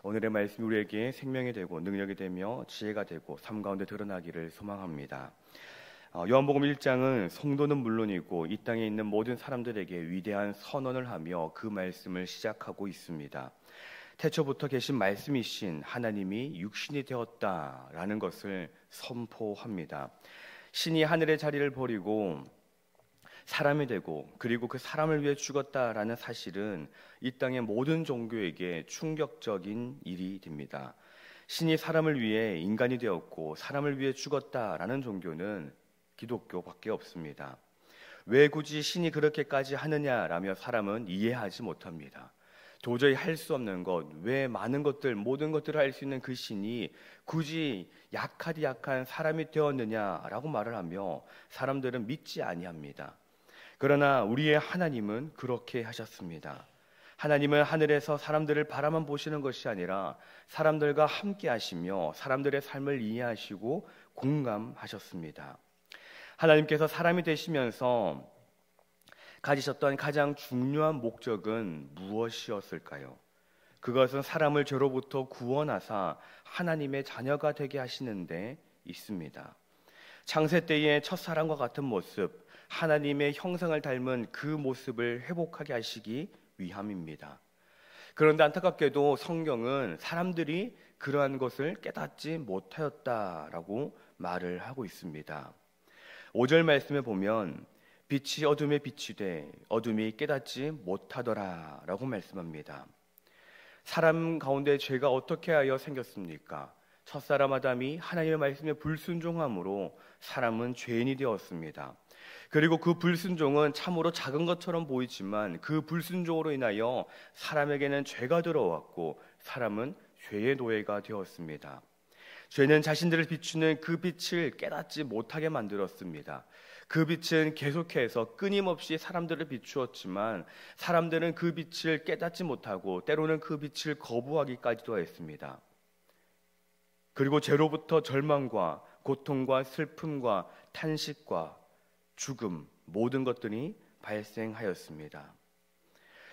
오늘의 말씀이 우리에게 생명이 되고 능력이 되며 지혜가 되고 삶 가운데 드러나기를 소망합니다. 요한복음 1장은 성도는 물론이고 이 땅에 있는 모든 사람들에게 위대한 선언을 하며 그 말씀을 시작하고 있습니다. 태초부터 계신 말씀이신 하나님이 육신이 되었다라는 것을 선포합니다. 신이 하늘의 자리를 버리고 사람이 되고 그리고 그 사람을 위해 죽었다라는 사실은 이 땅의 모든 종교에게 충격적인 일이 됩니다. 신이 사람을 위해 인간이 되었고 사람을 위해 죽었다라는 종교는 기독교밖에 없습니다. 왜 굳이 신이 그렇게까지 하느냐라며 사람은 이해하지 못합니다. 도저히 할 수 없는 것, 왜 많은 것들, 모든 것들을 할 수 있는 그 신이 굳이 약하디 약한 사람이 되었느냐라고 말을 하며 사람들은 믿지 아니합니다. 그러나 우리의 하나님은 그렇게 하셨습니다. 하나님은 하늘에서 사람들을 바라만 보시는 것이 아니라 사람들과 함께 하시며 사람들의 삶을 이해하시고 공감하셨습니다. 하나님께서 사람이 되시면서 가지셨던 가장 중요한 목적은 무엇이었을까요? 그것은 사람을 죄로부터 구원하사 하나님의 자녀가 되게 하시는 데 있습니다. 창세 때의 첫사람과 같은 모습, 하나님의 형상을 닮은 그 모습을 회복하게 하시기 위함입니다. 그런데 안타깝게도 성경은 사람들이 그러한 것을 깨닫지 못하였다라고 말을 하고 있습니다. 5절 말씀에 보면 빛이 어둠에 비치되 어둠이 깨닫지 못하더라 라고 말씀합니다. 사람 가운데 죄가 어떻게 하여 생겼습니까? 첫사람 아담이 하나님의 말씀에 불순종함으로 사람은 죄인이 되었습니다. 그리고 그 불순종은 참으로 작은 것처럼 보이지만 그 불순종으로 인하여 사람에게는 죄가 들어왔고 사람은 죄의 노예가 되었습니다. 죄는 자신들을 비추는 그 빛을 깨닫지 못하게 만들었습니다. 그 빛은 계속해서 끊임없이 사람들을 비추었지만 사람들은 그 빛을 깨닫지 못하고 때로는 그 빛을 거부하기까지도 했습니다. 그리고 죄로부터 절망과 고통과 슬픔과 탄식과 죽음, 모든 것들이 발생하였습니다.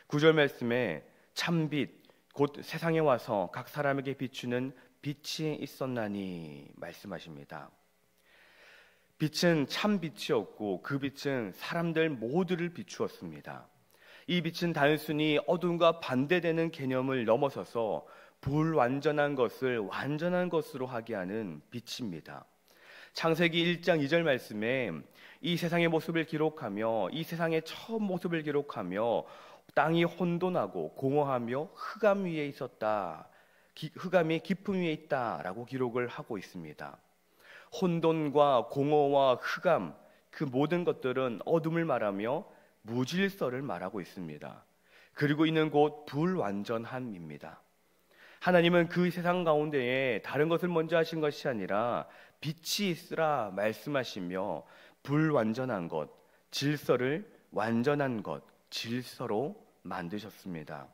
9절 말씀에 참빛, 곧 세상에 와서 각 사람에게 비추는 빛이 있었나니 말씀하십니다. 빛은 참 빛이었고 그 빛은 사람들 모두를 비추었습니다. 이 빛은 단순히 어둠과 반대되는 개념을 넘어서서 불완전한 것을 완전한 것으로 하게 하는 빛입니다. 창세기 1장 2절 말씀에 이 세상의 모습을 기록하며 이 세상의 처음 모습을 기록하며 땅이 혼돈하고 공허하며 흑암 위에 있었다. 흑암이 깊음 위에 있다라고 기록을 하고 있습니다. 혼돈과 공허와 흑암, 그 모든 것들은 어둠을 말하며 무질서를 말하고 있습니다. 그리고 이는 곧 불완전함입니다. 하나님은 그 세상 가운데에 다른 것을 먼저 하신 것이 아니라 빛이 있으라 말씀하시며 불완전한 것, 질서를 완전한 것, 질서로 만드셨습니다.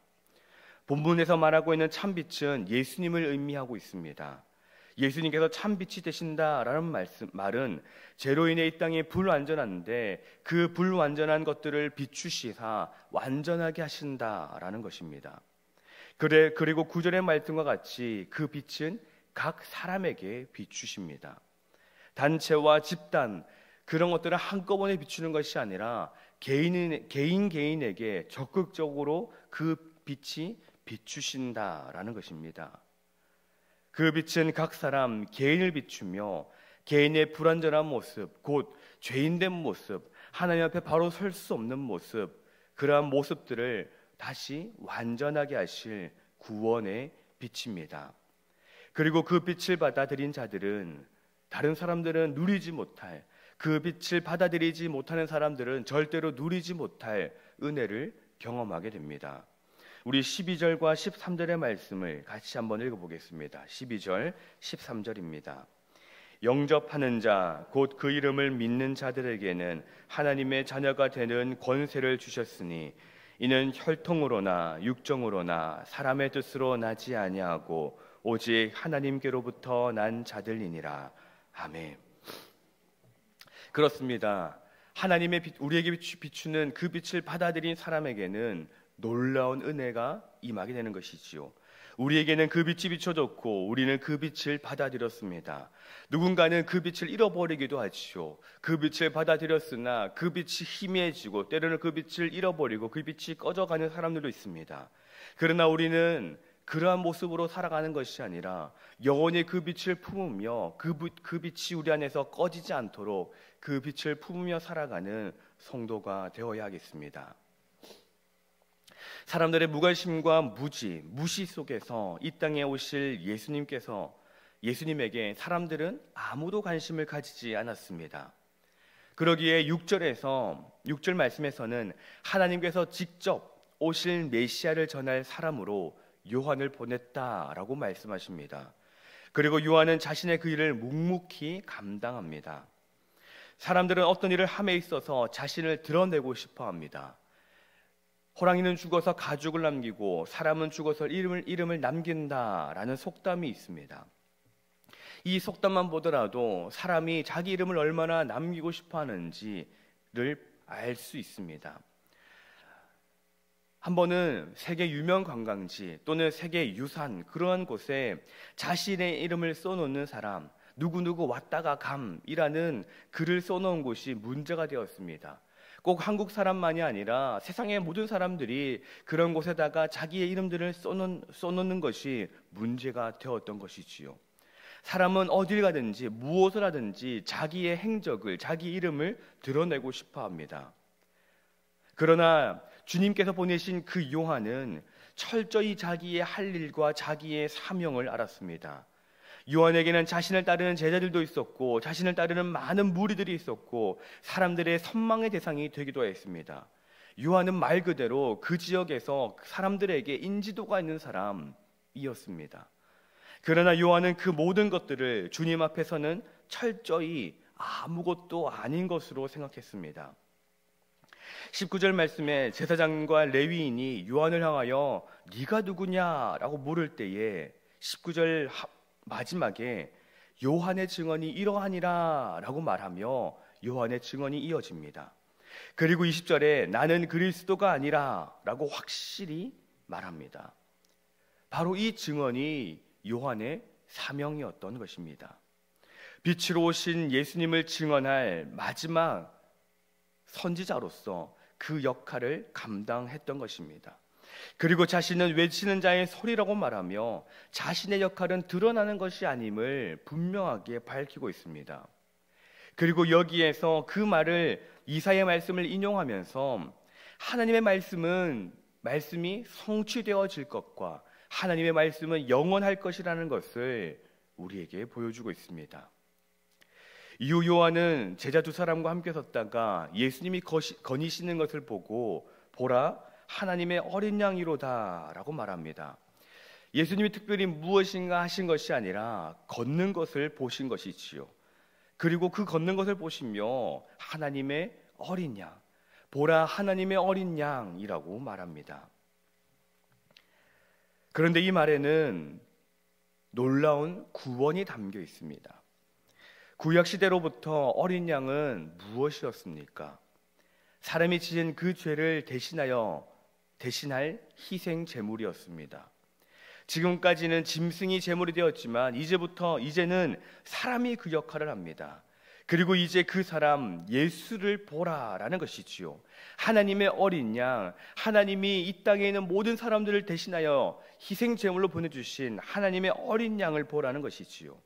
본문에서 말하고 있는 참빛은 예수님을 의미하고 있습니다. 예수님께서 참빛이 되신다라는 말은 죄로 인해 이 땅이 불완전한데 그 불완전한 것들을 비추시사 완전하게 하신다라는 것입니다. 그리고 9절의 말씀과 같이 그 빛은 각 사람에게 비추십니다. 단체와 집단, 그런 것들을 한꺼번에 비추는 것이 아니라 개인에게 적극적으로 그 빛이 비추신다라는 것입니다. 그 빛은 각 사람 개인을 비추며 개인의 불완전한 모습, 곧 죄인된 모습, 하나님 앞에 바로 설 수 없는 모습, 그러한 모습들을 다시 완전하게 하실 구원의 빛입니다. 그리고 그 빛을 받아들인 자들은 다른 사람들은 누리지 못할, 그 빛을 받아들이지 못하는 사람들은 절대로 누리지 못할 은혜를 경험하게 됩니다. 우리 12절과 13절의 말씀을 같이 한번 읽어보겠습니다. 12절, 13절입니다. 영접하는 자, 곧 그 이름을 믿는 자들에게는 하나님의 자녀가 되는 권세를 주셨으니 이는 혈통으로나 육정으로나 사람의 뜻으로 나지 아니하고 오직 하나님께로부터 난 자들이니라. 아멘. 그렇습니다. 하나님의 빛, 우리에게 비추는 그 빛을 받아들인 사람에게는 놀라운 은혜가 임하게 되는 것이지요. 우리에게는 그 빛이 비춰졌고 우리는 그 빛을 받아들였습니다. 누군가는 그 빛을 잃어버리기도 하지요. 그 빛을 받아들였으나 그 빛이 희미해지고 때로는 그 빛을 잃어버리고 그 빛이 꺼져가는 사람들도 있습니다. 그러나 우리는 그러한 모습으로 살아가는 것이 아니라 영원히 그 빛을 품으며 그 빛이 우리 안에서 꺼지지 않도록 그 빛을 품으며 살아가는 성도가 되어야 하겠습니다. 사람들의 무관심과 무시 속에서 이 땅에 오실 예수님에게 사람들은 아무도 관심을 가지지 않았습니다. 그러기에 6절 말씀에서는 하나님께서 직접 오실 메시아를 전할 사람으로 요한을 보냈다라고 말씀하십니다. 그리고 요한은 자신의 그 일을 묵묵히 감당합니다. 사람들은 어떤 일을 함에 있어서 자신을 드러내고 싶어 합니다. 호랑이는 죽어서 가죽을 남기고 사람은 죽어서 이름을 남긴다라는 속담이 있습니다. 이 속담만 보더라도 사람이 자기 이름을 얼마나 남기고 싶어 하는지를 알 수 있습니다. 한 번은 세계 유명 관광지 또는 세계 유산 그러한 곳에 자신의 이름을 써놓는 사람, 누구누구 왔다가 감이라는 글을 써놓은 곳이 문제가 되었습니다. 꼭 한국 사람만이 아니라 세상의 모든 사람들이 그런 곳에다가 자기의 이름들을 써놓는 것이 문제가 되었던 것이지요. 사람은 어딜 가든지 무엇을 하든지 자기의 행적을, 자기 이름을 드러내고 싶어 합니다. 그러나 주님께서 보내신 그 요한은 철저히 자기의 할 일과 자기의 사명을 알았습니다. 요한에게는 자신을 따르는 제자들도 있었고 자신을 따르는 많은 무리들이 있었고 사람들의 선망의 대상이 되기도 했습니다. 요한은 말 그대로 그 지역에서 사람들에게 인지도가 있는 사람이었습니다. 그러나 요한은 그 모든 것들을 주님 앞에서는 철저히 아무것도 아닌 것으로 생각했습니다. 19절 말씀에 제사장과 레위인이 요한을 향하여 네가 누구냐라고 물을 때에 19절 마지막에 요한의 증언이 이러하니라 라고 말하며 요한의 증언이 이어집니다. 그리고 20절에 나는 그리스도가 아니라 라고 확실히 말합니다. 바로 이 증언이 요한의 사명이었던 것입니다. 빛으로 오신 예수님을 증언할 마지막 선지자로서 그 역할을 감당했던 것입니다. 그리고 자신은 외치는 자의 소리라고 말하며 자신의 역할은 드러나는 것이 아님을 분명하게 밝히고 있습니다. 그리고 여기에서 그 말을 이사야의 말씀을 인용하면서 하나님의 말씀이 성취되어질 것과 하나님의 말씀은 영원할 것이라는 것을 우리에게 보여주고 있습니다. 이후 요한은 제자 두 사람과 함께 섰다가 예수님이 거니시는 것을 보고 보라 하나님의 어린 양이로다 라고 말합니다. 예수님이 특별히 무엇인가 하신 것이 아니라 걷는 것을 보신 것이지요. 그리고 그 걷는 것을 보시며 하나님의 어린 양, 보라 하나님의 어린 양이라고 말합니다. 그런데 이 말에는 놀라운 구원이 담겨 있습니다. 구약 시대로부터 어린 양은 무엇이었습니까? 사람이 지은 그 죄를 대신할 희생 제물이었습니다. 지금까지는 짐승이 제물이 되었지만 이제는 사람이 그 역할을 합니다. 그리고 이제 그 사람 예수를 보라라는 것이지요. 하나님의 어린 양, 하나님이 이 땅에 있는 모든 사람들을 대신하여 희생 제물로 보내주신 하나님의 어린 양을 보라는 것이지요.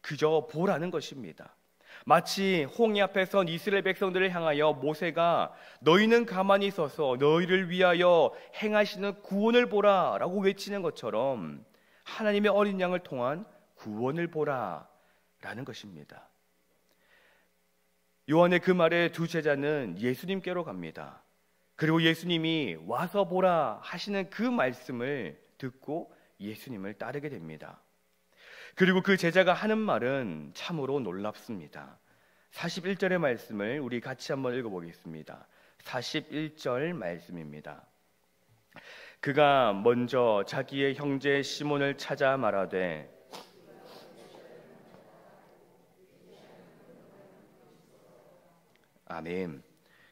그저 보라는 것입니다. 마치 홍해 앞에 선 이스라엘 백성들을 향하여 모세가 너희는 가만히 서서 너희를 위하여 행하시는 구원을 보라라고 외치는 것처럼 하나님의 어린 양을 통한 구원을 보라라는 것입니다. 요한의 그 말에 두 제자는 예수님께로 갑니다. 그리고 예수님이 와서 보라 하시는 그 말씀을 듣고 예수님을 따르게 됩니다. 그리고 그 제자가 하는 말은 참으로 놀랍습니다. 41절의 말씀을 우리 같이 한번 읽어보겠습니다. 41절 말씀입니다. 그가 먼저 자기의 형제 시몬을 찾아 말하되 아멘.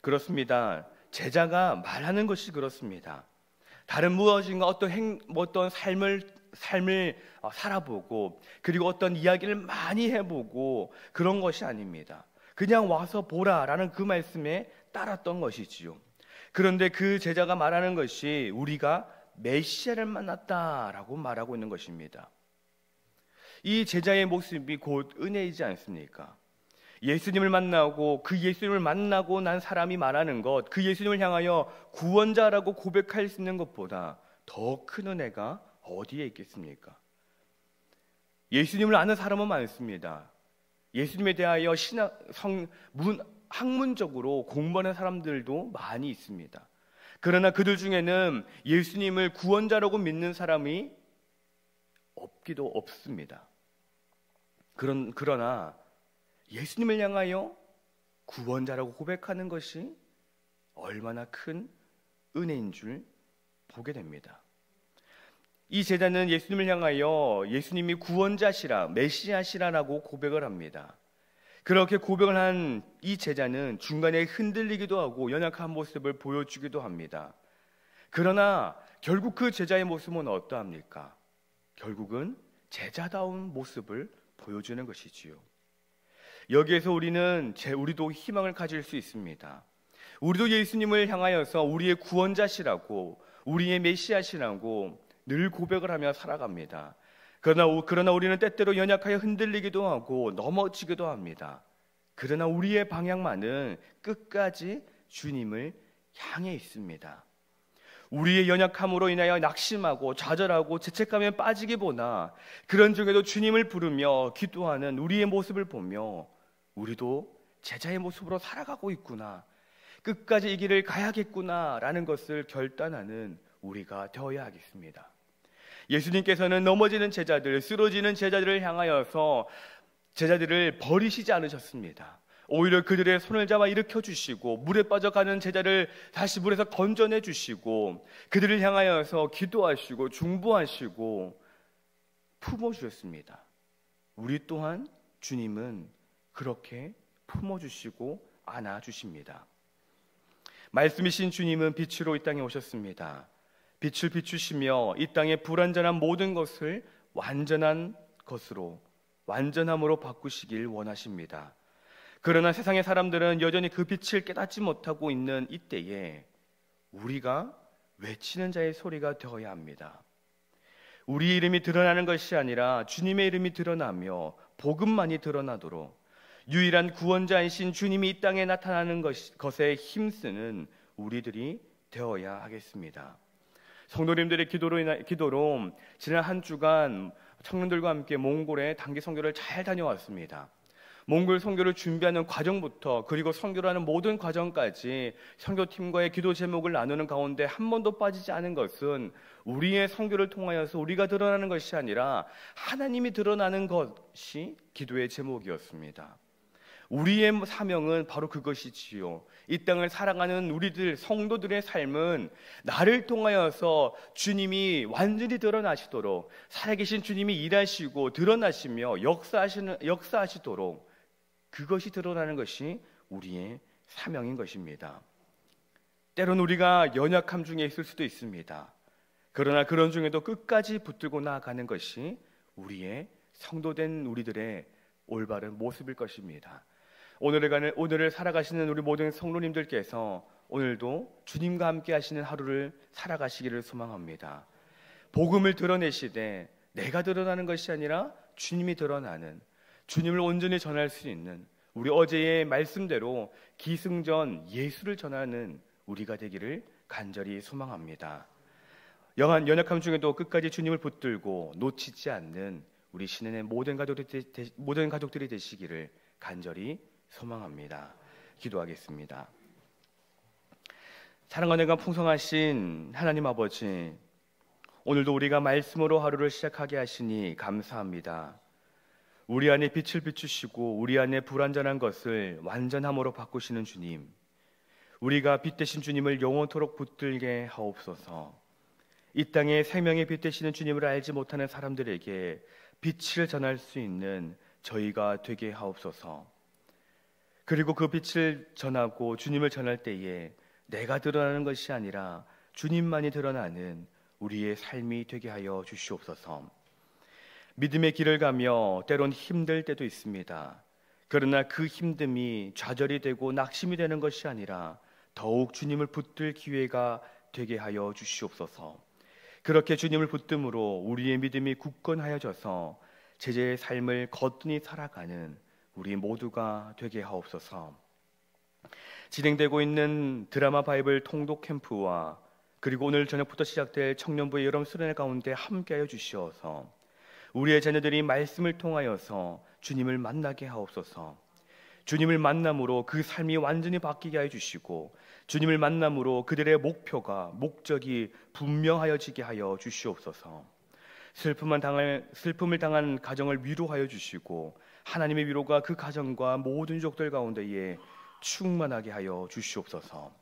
그렇습니다. 제자가 말하는 것이 그렇습니다. 다른 무엇인가 어떤 삶을 삶을 살아보고 그리고 어떤 이야기를 많이 해보고 그런 것이 아닙니다. 그냥 와서 보라라는 그 말씀에 따랐던 것이지요. 그런데 그 제자가 말하는 것이 우리가 메시아를 만났다라고 말하고 있는 것입니다. 이 제자의 모습이 곧 은혜이지 않습니까? 예수님을 만나고 그 예수님을 만나고 난 사람이 말하는 것, 그 예수님을 향하여 구원자라고 고백할 수 있는 것보다 더 큰 은혜가 어디에 있겠습니까? 예수님을 아는 사람은 많습니다. 예수님에 대하여 학문적으로 공부하는 사람들도 많이 있습니다. 그러나 그들 중에는 예수님을 구원자라고 믿는 사람이 없기도 없습니다. 그러나 예수님을 향하여 구원자라고 고백하는 것이 얼마나 큰 은혜인 줄 보게 됩니다. 이 제자는 예수님을 향하여 예수님이 구원자시라, 메시아시라라고 고백을 합니다. 그렇게 고백을 한 이 제자는 중간에 흔들리기도 하고 연약한 모습을 보여주기도 합니다. 그러나 결국 그 제자의 모습은 어떠합니까? 결국은 제자다운 모습을 보여주는 것이지요. 여기에서 우리도 희망을 가질 수 있습니다. 우리도 예수님을 향하여서 우리의 구원자시라고, 우리의 메시아시라고 늘 고백을 하며 살아갑니다. 그러나 우리는 때때로 연약하여 흔들리기도 하고 넘어지기도 합니다. 그러나 우리의 방향만은 끝까지 주님을 향해 있습니다. 우리의 연약함으로 인하여 낙심하고 좌절하고 죄책감에 빠지기보다 그런 중에도 주님을 부르며 기도하는 우리의 모습을 보며 우리도 제자의 모습으로 살아가고 있구나, 끝까지 이 길을 가야겠구나라는 것을 결단하는 우리가 되어야 하겠습니다. 예수님께서는 넘어지는 제자들, 쓰러지는 제자들을 향하여서 제자들을 버리시지 않으셨습니다. 오히려 그들의 손을 잡아 일으켜 주시고 물에 빠져가는 제자를 다시 물에서 건져내 주시고 그들을 향하여서 기도하시고 중보하시고 품어주셨습니다. 우리 또한 주님은 그렇게 품어주시고 안아주십니다. 말씀이신 주님은 빛으로 이 땅에 오셨습니다. 빛을 비추시며 이 땅의 불완전한 모든 것을 완전함으로 바꾸시길 원하십니다. 그러나 세상의 사람들은 여전히 그 빛을 깨닫지 못하고 있는 이때에 우리가 외치는 자의 소리가 되어야 합니다. 우리 이름이 드러나는 것이 아니라 주님의 이름이 드러나며 복음만이 드러나도록 유일한 구원자이신 주님이 이 땅에 나타나는 것에 힘쓰는 우리들이 되어야 하겠습니다. 성도님들의 기도로 지난 한 주간 청년들과 함께 몽골에 단기 선교를 잘 다녀왔습니다. 몽골 선교를 준비하는 과정부터 그리고 선교를 하는 모든 과정까지 선교팀과의 기도 제목을 나누는 가운데 한 번도 빠지지 않은 것은 우리의 선교를 통하여서 우리가 드러나는 것이 아니라 하나님이 드러나는 것이 기도의 제목이었습니다. 우리의 사명은 바로 그것이지요. 이 땅을 살아가는 우리들 성도들의 삶은 나를 통하여서 주님이 완전히 드러나시도록, 살아계신 주님이 일하시고 드러나시며 역사하시도록 그것이 드러나는 것이 우리의 사명인 것입니다. 때론 우리가 연약함 중에 있을 수도 있습니다. 그러나 그런 중에도 끝까지 붙들고 나아가는 것이 우리의 성도된 우리들의 올바른 모습일 것입니다. 오늘을 살아가시는 우리 모든 성도님들께서 오늘도 주님과 함께 하시는 하루를 살아가시기를 소망합니다. 복음을 드러내시되 내가 드러나는 것이 아니라 주님이 드러나는, 주님을 온전히 전할 수 있는, 우리 어제의 말씀대로 기승전 예수를 전하는 우리가 되기를 간절히 소망합니다. 연약함 중에도 끝까지 주님을 붙들고 놓치지 않는 우리 신인의 모든 가족들이 되시기를 간절히 소망합니다. 기도하겠습니다. 사랑과 은혜가 풍성하신 하나님 아버지, 오늘도 우리가 말씀으로 하루를 시작하게 하시니 감사합니다. 우리 안에 빛을 비추시고 우리 안에 불완전한 것을 완전함으로 바꾸시는 주님, 우리가 빛 되신 주님을 영원토록 붙들게 하옵소서. 이 땅에 생명의 빛 되시는 주님을 알지 못하는 사람들에게 빛을 전할 수 있는 저희가 되게 하옵소서. 그리고 그 빛을 전하고 주님을 전할 때에 내가 드러나는 것이 아니라 주님만이 드러나는 우리의 삶이 되게 하여 주시옵소서. 믿음의 길을 가며 때론 힘들 때도 있습니다. 그러나 그 힘듦이 좌절이 되고 낙심이 되는 것이 아니라 더욱 주님을 붙들 기회가 되게 하여 주시옵소서. 그렇게 주님을 붙듦으로 우리의 믿음이 굳건하여져서 제자의 삶을 거뜬히 살아가는 우리 모두가 되게 하옵소서. 진행되고 있는 드라마 바이블 통독 캠프와 그리고 오늘 저녁부터 시작될 청년부의 여름 수련회 가운데 함께하여 주시어서 우리의 자녀들이 말씀을 통하여서 주님을 만나게 하옵소서. 주님을 만남으로 그 삶이 완전히 바뀌게 하여 주시고 주님을 만남으로 그들의 목적이 분명하여지게 하여 주시옵소서. 슬픔을 당한 가정을 위로하여 주시고 하나님의 위로가 그 가정과 모든 유족들 가운데에 충만하게 하여 주시옵소서.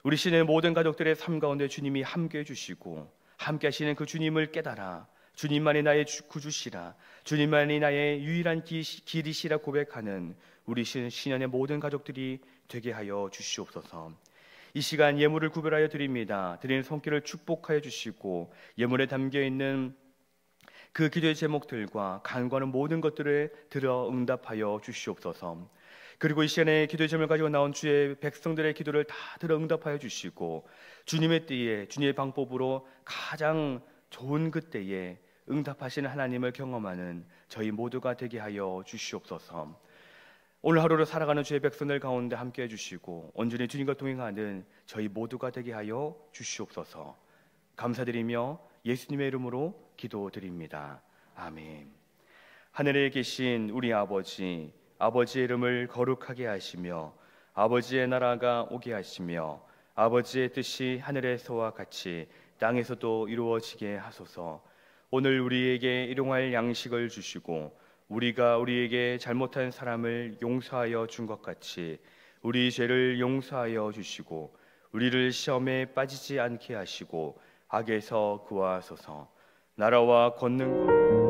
우리 시내 모든 가족들의 삶 가운데 주님이 함께해 주시고 함께 하시는 그 주님을 깨달아 주님만이 나의 구주시라, 주님만이 나의 유일한 길이시라 고백하는 우리 신년의 모든 가족들이 되게 하여 주시옵소서. 이 시간 예물을 구별하여 드립니다. 드리는 손길을 축복하여 주시고 예물에 담겨있는 그 기도의 제목들과 간구하는 모든 것들을 들어 응답하여 주시옵소서. 그리고 이 시간에 기도의 제목을 가지고 나온 주의 백성들의 기도를 다 들어 응답하여 주시고 주님의 때에 주님의 방법으로 가장 좋은 그때에 응답하시는 하나님을 경험하는 저희 모두가 되게 하여 주시옵소서. 오늘 하루를 살아가는 주의 백성들 가운데 함께해 주시고 온전히 주님과 동행하는 저희 모두가 되게 하여 주시옵소서. 감사드리며 예수님의 이름으로 기도드립니다. 아멘. 하늘에 계신 우리 아버지, 아버지의 이름을 거룩하게 하시며 아버지의 나라가 오게 하시며 아버지의 뜻이 하늘에서와 같이 땅에서도 이루어지게 하소서. 오늘 우리에게 일용할 양식을 주시고 우리가 우리에게 잘못한 사람을 용서하여 준 것 같이 우리 죄를 용서하여 주시고 우리를 시험에 빠지지 않게 하시고 악에서 구하소서. 나라와 권능과